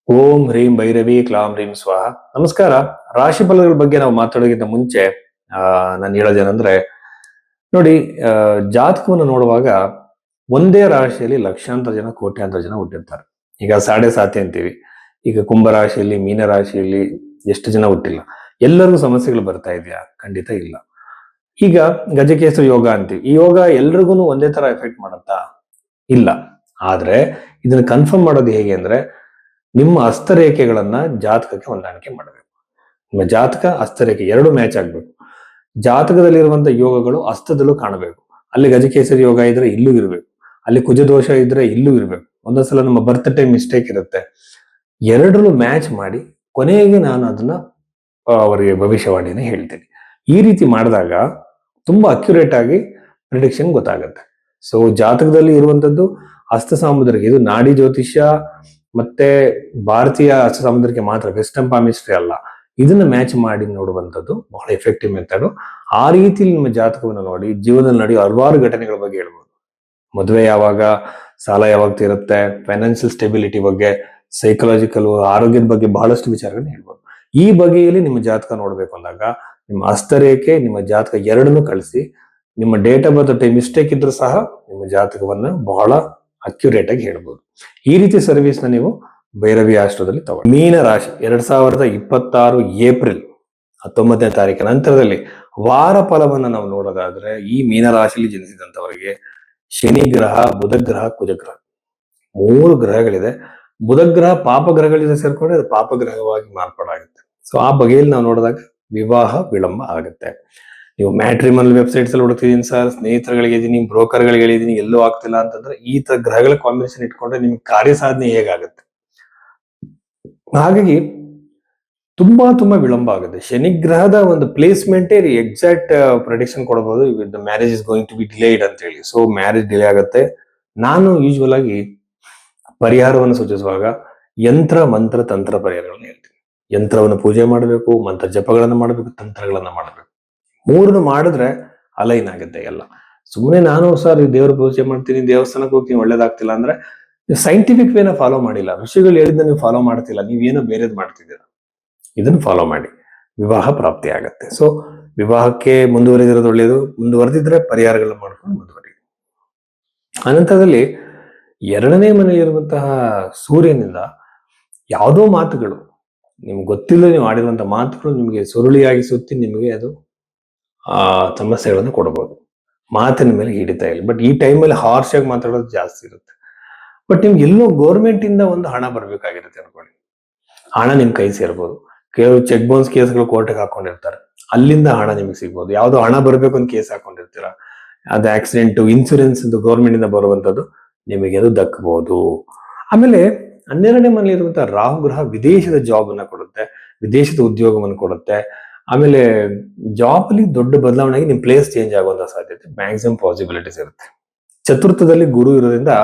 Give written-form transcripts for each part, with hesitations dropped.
ಓಂ ಹ್ರೀಂ ಭೈರವಿ ಕ್ಲಾಂ ಹ್ರೀಂ ಸ್ವಾಹ. ನಮಸ್ಕಾರ. ರಾಶಿ ಫಲಗಳ ಬಗ್ಗೆ ನಾವು ಮಾತಾಡೋಕ್ಕಿಂತ ಮುಂಚೆ ನಾನು ಹೇಳೋದೇನಂದ್ರೆ, ನೋಡಿ, ಜಾತಕವನ್ನು ನೋಡುವಾಗ ಒಂದೇ ರಾಶಿಯಲ್ಲಿ ಲಕ್ಷಾಂತರ ಜನ ಕೋಟ್ಯಾಂತರ ಜನ ಹುಟ್ಟಿರ್ತಾರೆ. ಈಗ ಸಾಡೆ ಸಾತಿ ಅಂತೀವಿ. ಈಗ ಕುಂಭ ರಾಶಿಯಲ್ಲಿ, ಮೀನ ರಾಶಿಯಲ್ಲಿ ಎಷ್ಟು ಜನ ಹುಟ್ಟಿಲ್ಲ. ಎಲ್ಲರಿಗೂ ಸಮಸ್ಯೆಗಳು ಬರ್ತಾ ಇದೆಯಾ? ಖಂಡಿತ ಇಲ್ಲ. ಈಗ ಗಜಕೇಸರಿ ಯೋಗ ಅಂತೀವಿ. ಈ ಯೋಗ ಎಲ್ರಿಗೂ ಒಂದೇ ತರ ಎಫೆಕ್ಟ್ ಮಾಡುತ್ತಾ? ಇಲ್ಲ. ಆದ್ರೆ ಇದನ್ನ ಕನ್ಫರ್ಮ್ ಮಾಡೋದು ಹೇಗೆ ಅಂದ್ರೆ, ನಿಮ್ಮ ಹಸ್ತರೇಖೆಗಳನ್ನ ಜಾತಕಕ್ಕೆ ಹೊಂದಾಣಿಕೆ ಮಾಡಬೇಕು. ನಿಮ್ಮ ಜಾತಕ ಹಸ್ತರೇಖೆ ಎರಡು ಮ್ಯಾಚ್ ಆಗ್ಬೇಕು. ಜಾತಕದಲ್ಲಿರುವಂತಹ ಯೋಗಗಳು ಹಸ್ತದಲ್ಲೂ ಕಾಣಬೇಕು. ಅಲ್ಲಿ ಗಜಕೇಸರಿ ಯೋಗ ಇದ್ರೆ ಇಲ್ಲೂ ಇರಬೇಕು, ಅಲ್ಲಿ ಕುಜದೋಷ ಇದ್ರೆ ಇಲ್ಲೂ ಇರಬೇಕು. ಒಂದೊಂದ್ಸಲ ನಮ್ಮ ಬರ್ತ್ ಟೈಮ್ ಮಿಸ್ಟೇಕ್ ಇರುತ್ತೆ. ಎರಡರಲ್ಲೂ ಮ್ಯಾಚ್ ಮಾಡಿ ಕೊನೆಗೆ ನಾನು ಅದನ್ನ ಅವರಿಗೆ ಭವಿಷ್ಯವಾಣಿನ ಹೇಳ್ತೀನಿ. ಈ ರೀತಿ ಮಾಡಿದಾಗ ತುಂಬಾ ಅಕ್ಯುರೇಟ್ ಆಗಿ ಪ್ರಿಡಿಕ್ಷನ್ ಗೊತ್ತಾಗುತ್ತೆ. ಸೊ ಜಾತಕದಲ್ಲಿ ಇರುವಂತದ್ದು ಹಸ್ತ ಸಾಮುದ್ರಿಕ, ಇದು ನಾಡಿ ಜ್ಯೋತಿಷ್ಯ ಮತ್ತೆ ಭಾರತೀಯ ಹಸ್ತ ಸಾಮುದ್ರಿಕ ಮಾತ್ರ, ವೆಸ್ಟರ್ನ್ ಪಾಮಿಸ್ಟ್ರಿ ಅಲ್ಲ. ಇದನ್ನ ಮ್ಯಾಚ್ ಮಾಡಿ ನೋಡುವಂಥದ್ದು ಬಹಳ ಎಫೆಕ್ಟಿವ್ ಮೆಥಡ್. ಆ ರೀತಿಯಲ್ಲಿ ನಿಮ್ಮ ಜಾತಕವನ್ನು ನೋಡಿ ಜೀವನದಲ್ಲಿ ನಡೆಯುವ ಹಲವಾರು ಘಟನೆಗಳ ಬಗ್ಗೆ ಹೇಳ್ಬೋದು. ಮದುವೆ ಯಾವಾಗ, ಸಾಲ ಯಾವಾಗ ತೀರುತ್ತೆ, ಫೈನಾನ್ಷಿಯಲ್ ಸ್ಟೆಬಿಲಿಟಿ ಬಗ್ಗೆ, ಸೈಕಲಾಜಿಕಲ್ ಆರೋಗ್ಯದ ಬಗ್ಗೆ ಬಹಳಷ್ಟು ವಿಚಾರಗಳನ್ನ ಹೇಳ್ಬೋದು. ಈ ಬಗೆಯಲ್ಲಿ ನಿಮ್ಮ ಜಾತಕ ನೋಡ್ಬೇಕು ಅಂದಾಗ ನಿಮ್ಮ ಹಸ್ತರೇಖೆ, ನಿಮ್ಮ ಜಾತಕ ಎರಡನ್ನೂ ಕಳಿಸಿ, ನಿಮ್ಮ ಡೇಟ್ ಆಫ್ ಬರ್ತ್ ಮಿಸ್ಟೇಕ್ ಇದ್ರೂ ಸಹ ನಿಮ್ಮ ಜಾತಕವನ್ನ ಬಹಳ ಅಕ್ಯುರೇಟ್ ಆಗಿ ಹೇಳ್ಬೋದು. ಈ ರೀತಿ ಸರ್ವಿಸ್ ನ ನೀವು ಭೈರವಿ ಆಸ್ಟ್ರೋದಲ್ಲಿ ತಗೊಳ್ಳಿ. ಮೀನ ರಾಶಿ 2026 ಏಪ್ರಿಲ್ 19ನೇ ತಾರೀಕಿನ ನಂತರದಲ್ಲಿ ವಾರ ಫಲವನ್ನ ನಾವು ನೋಡೋದಾದ್ರೆ, ಈ ಮೀನ ರಾಶಿಯಲ್ಲಿ ಜನಿಸಿದಂತವರಿಗೆ ಶನಿ ಗ್ರಹ, ಬುಧ ಗ್ರಹ, ಕುಜ ಗ್ರಹ, 3 ಗ್ರಹಗಳಿದೆ. ಬುಧ ಗ್ರಹ ಪಾಪ ಗ್ರಹಗಳಿಂದ ಸೇರ್ಕೊಂಡ್ರೆ ಅದು ಪಾಪ ಗ್ರಹವಾಗಿ ಮಾರ್ಪಾಡಾಗುತ್ತೆ. ಸೊ ಆ ಬಗೆಯಲ್ಲಿ ನಾವು ನೋಡಿದಾಗ ವಿವಾಹ ವಿಳಂಬ ಆಗುತ್ತೆ. ನೀವು ಮ್ಯಾಟ್ರಿಮೋನಿಯಲ್ ವೆಬ್ಸೈಟ್ಸ್ ಅಲ್ಲಿ ಹುಡುಕ್ತಿದೀನಿ ಸರ್, ಸ್ನೇಹಿತರುಗಳಿಗೆ ಇದೀನಿ, ಬ್ರೋಕರ್ಗಳಿಗೆ ಹೇಳಿದೀನಿ, ಎಲ್ಲೂ ಆಗ್ತಿಲ್ಲ ಅಂತಂದ್ರೆ ಈ ತರ ಗ್ರಹಗಳ ಕಾಂಬಿನೇಷನ್ ಇಟ್ಕೊಂಡ್ರೆ ನಿಮ್ಗೆ ಕಾರ್ಯ ಸಾಧನೆ ಹೇಗಾಗುತ್ತೆ? ಹಾಗಾಗಿ ತುಂಬಾ ವಿಳಂಬ ಆಗುತ್ತೆ. ಶನಿ ಗ್ರಹದ ಒಂದು ಪ್ಲೇಸ್ಮೆಂಟೇ ಎಕ್ಸಾಕ್ಟ್ ಪ್ರೆಡಿಕ್ಷನ್ ಕೊಡಬಹುದು, the marriage is going to be delayed ಅಂತ ಹೇಳಿ. ಸೊ ಮ್ಯಾರೇಜ್ ಡಿಲೇ ಆಗುತ್ತೆ. ನಾನು ಯೂಶುವಲ್ ಆಗಿ ಪರಿಹಾರವನ್ನು ಸೂಚಿಸುವಾಗ ಯಂತ್ರ, ಮಂತ್ರ, ತಂತ್ರ ಪರಿಹಾರಗಳನ್ನು ಹೇಳ್ತೀನಿ. ಯಂತ್ರವನ್ನು ಪೂಜೆ ಮಾಡಬೇಕು, ಮಂತ್ರ ಜಪಗಳನ್ನು ಮಾಡಬೇಕು, ತಂತ್ರಗಳನ್ನ ಮಾಡಬೇಕು. 3 ಮಾಡಿದ್ರೆ ಅಲೈನ್ ಆಗುತ್ತೆ ಎಲ್ಲ. ಸುಮ್ಮನೆ ನಾನು ಸರ್ ದೇವ್ರ ಪೂಜೆ ಮಾಡ್ತೀನಿ, ದೇವಸ್ಥಾನಕ್ಕೆ ಹೋಗ್ತೀನಿ, ಒಳ್ಳೇದಾಗ್ತಿಲ್ಲ ಅಂದ್ರೆ ಸೈಂಟಿಫಿಕ್ ವೇನ ಫಾಲೋ ಮಾಡಿಲ್ಲ. ಋಷಿಗಳು ಹೇಳಿದ್ನ ನೀವು ಫಾಲೋ ಮಾಡ್ತಿಲ್ಲ, ನೀವೇನೋ ಬೇರೆದ್ ಮಾಡ್ತಿದ್ದೀರಾ. ಇದನ್ನ ಫಾಲೋ ಮಾಡಿ, ವಿವಾಹ ಪ್ರಾಪ್ತಿ ಆಗತ್ತೆ. ಸೊ ವಿವಾಹಕ್ಕೆ ಮುಂದುವರೆದಿರೋದು ಒಳ್ಳೆಯದು. ಮುಂದುವರೆದಿದ್ರೆ ಪರಿಹಾರಗಳನ್ನ ಮಾಡ್ಕೊಂಡು ಮುಂದುವರಿ. ಅನಂತರದಲ್ಲಿ 2ನೇ ಮನೆಯಲ್ಲಿರುವಂತಹ ಸೂರ್ಯನಿಂದ ಯಾವುದೋ ಮಾತುಗಳು, ನಿಮ್ಗೆ ಗೊತ್ತಿಲ್ಲ, ನೀವು ಆಡಿರುವಂತಹ ಮಾತುಗಳು ನಿಮಗೆ ಸುರುಳಿಯಾಗಿ ಸುತ್ತಿ ನಿಮಗೆ ಅದು ಸಮಸ್ಯೆಗಳನ್ನು ಕೊಡಬಹುದು. ಮಾತಿನ ಮೇಲೆ ಹಿಡಿತಾ ಇಲ್ಲ. ಬಟ್ ಈ ಟೈಮಲ್ಲಿ ಹಾರ್ಶ್ ಆಗಿ ಮಾತಾಡೋದು ಜಾಸ್ತಿ ಇರುತ್ತೆ. ಬಟ್ ನಿಮ್ಗೆ ಎಲ್ಲೋ ಗೌರ್ಮೆಂಟ್ ಇಂದ ಒಂದು ಹಣ ಬರ್ಬೇಕಾಗಿರುತ್ತೆ ಅನ್ಕೊಳ್ಳಿ. ಹಣ ನಿಮ್ ಕೈ ಸೇರ್ಬೋದು. ಕೆಲವು ಚೆಕ್ ಬೌನ್ಸ್ ಕೇಸ್ಗಳು ಕೋರ್ಟ್ಗೆ ಹಾಕೊಂಡಿರ್ತಾರೆ, ಅಲ್ಲಿಂದ ಹಣ ನಿಮ್ಗೆ ಸಿಗ್ಬೋದು. ಯಾವ್ದೋ ಹಣ ಬರ್ಬೇಕು ಅಂತ ಕೇಸ್ ಹಾಕೊಂಡಿರ್ತೀರಾ, ಅದು ಆಕ್ಸಿಡೆಂಟ್ ಇನ್ಸೂರೆನ್ಸ್ ಗೌರ್ಮೆಂಟ್ ಇಂದ ಬರುವಂತದ್ದು ನಿಮಗೆ ಅದು ದಕ್ಕಬಹುದು. ಆಮೇಲೆ 12ನೇ ಮನೆಯಲ್ಲಿರುವಂತಹ ರಾಹು ಗ್ರಹ ವಿದೇಶದ ಜಾಬ್ ಅನ್ನ ಕೊಡುತ್ತೆ, ವಿದೇಶದ ಉದ್ಯೋಗವನ್ನು ಕೊಡುತ್ತೆ. ಆಮೇಲೆ ಜಾಬ್ ಅಲ್ಲಿ ದೊಡ್ಡ ಬದಲಾವಣೆಗೆ ನಿಮ್ ಪ್ಲೇಸ್ ಚೇಂಜ್ ಆಗುವಂತ ಸಾಧ್ಯತೆ ಮ್ಯಾಕ್ಸಿಮಮ್ ಪಾಸಿಬಿಲಿಟೀಸ್ ಇರುತ್ತೆ. ಚತುರ್ಥದಲ್ಲಿ ಗುರು ಇರೋದ್ರಿಂದ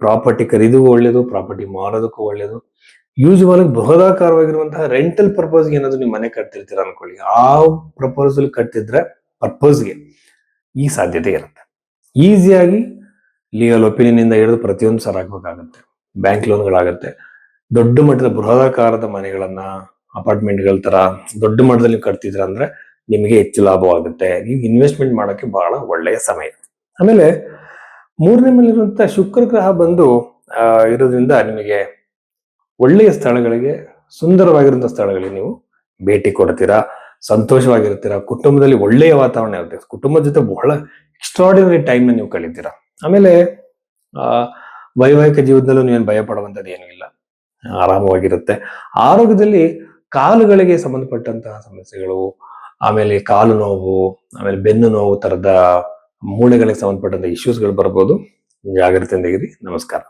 ಪ್ರಾಪರ್ಟಿ ಖರೀದಿಗೂ ಒಳ್ಳೇದು, ಪ್ರಾಪರ್ಟಿ ಮಾರೋದಕ್ಕೂ ಒಳ್ಳೇದು. ಯೂಶುವಲ್ ಆಗಿ ಬೃಹದಾಕಾರವಾಗಿರುವಂತಹ ರೆಂಟಲ್ ಪರ್ಪಸ್ಗೆ ಏನಾದ್ರು ನೀವು ಮನೆ ಕಟ್ತಿರ್ತೀರ ಅನ್ಕೊಳ್ಳಿ, ಆ ಪ್ರಪೋಸಲ್ ಕಟ್ಟಿದ್ರೆ ಪರ್ಪಸ್ಗೆ ಈ ಸಾಧ್ಯತೆ ಇರುತ್ತೆ. ಈಸಿಯಾಗಿ ಲೀಗಲ್ ಒಪಿನಿಯನ್ ಇಂದ ಹಿಡಿದು ಪ್ರತಿಯೊಂದು ಸರ್ ಆಗ್ಬೇಕಾಗತ್ತೆ. ಬ್ಯಾಂಕ್ ಲೋನ್ಗಳಾಗತ್ತೆ. ದೊಡ್ಡ ಮಟ್ಟದ ಬೃಹದಾಕಾರದ ಮನೆಗಳನ್ನ, ಅಪಾರ್ಟ್ಮೆಂಟ್ಗಳ ತರ ದೊಡ್ಡ ಮಟ್ಟದಲ್ಲಿ ನೀವು ಕಟ್ತಿದ್ರ ಅಂದ್ರೆ ನಿಮಗೆ ಹೆಚ್ಚು ಲಾಭವಾಗುತ್ತೆ. ನೀವು ಇನ್ವೆಸ್ಟ್ಮೆಂಟ್ ಮಾಡಕ್ಕೆ ಬಹಳ ಒಳ್ಳೆಯ ಸಮಯ. ಆಮೇಲೆ 3ನೇ ಮನೆಯಲ್ಲಿರುವಂತಹ ಶುಕ್ರ ಗ್ರಹ ಬಂದು ಇರೋದ್ರಿಂದ ನಿಮಗೆ ಒಳ್ಳೆಯ ಸ್ಥಳಗಳಿಗೆ, ಸುಂದರವಾಗಿರುವಂತಹ ಸ್ಥಳಗಳಿಗೆ ನೀವು ಭೇಟಿ ಕೊಡ್ತೀರಾ, ಸಂತೋಷವಾಗಿರ್ತೀರಾ. ಕುಟುಂಬದಲ್ಲಿ ಒಳ್ಳೆಯ ವಾತಾವರಣ ಇರುತ್ತೆ. ಕುಟುಂಬದ ಜೊತೆ ಬಹಳ ಎಕ್ಸ್ಟ್ರಾರ್ಡಿನರಿ ಟೈಮ್ ನೀವು ಕಳೀತೀರಾ. ಆಮೇಲೆ ವೈವಾಹಿಕ ಜೀವನದಲ್ಲೂ ನೀವೇನು ಭಯ ಪಡುವಂತದ್ದು ಏನೂ ಇಲ್ಲ, ಆರಾಮವಾಗಿರುತ್ತೆ. ಆರೋಗ್ಯದಲ್ಲಿ ಕಾಲುಗಳಿಗೆ ಸಂಬಂಧಪಟ್ಟಂತಹ ಸಮಸ್ಯೆಗಳು, ಆಮೇಲೆ ಕಾಲು ನೋವು, ಆಮೇಲೆ ಬೆನ್ನು ನೋವು ತರದ ಮೂಳೆಗಳಿಗೆ ಸಂಬಂಧಪಟ್ಟಂತ ಇಶ್ಯೂಸ್ಗಳು ಬರ್ಬೋದು. ಜಾಗ್ರತೆಯಿಂದ ಇರಿ. ನಮಸ್ಕಾರ.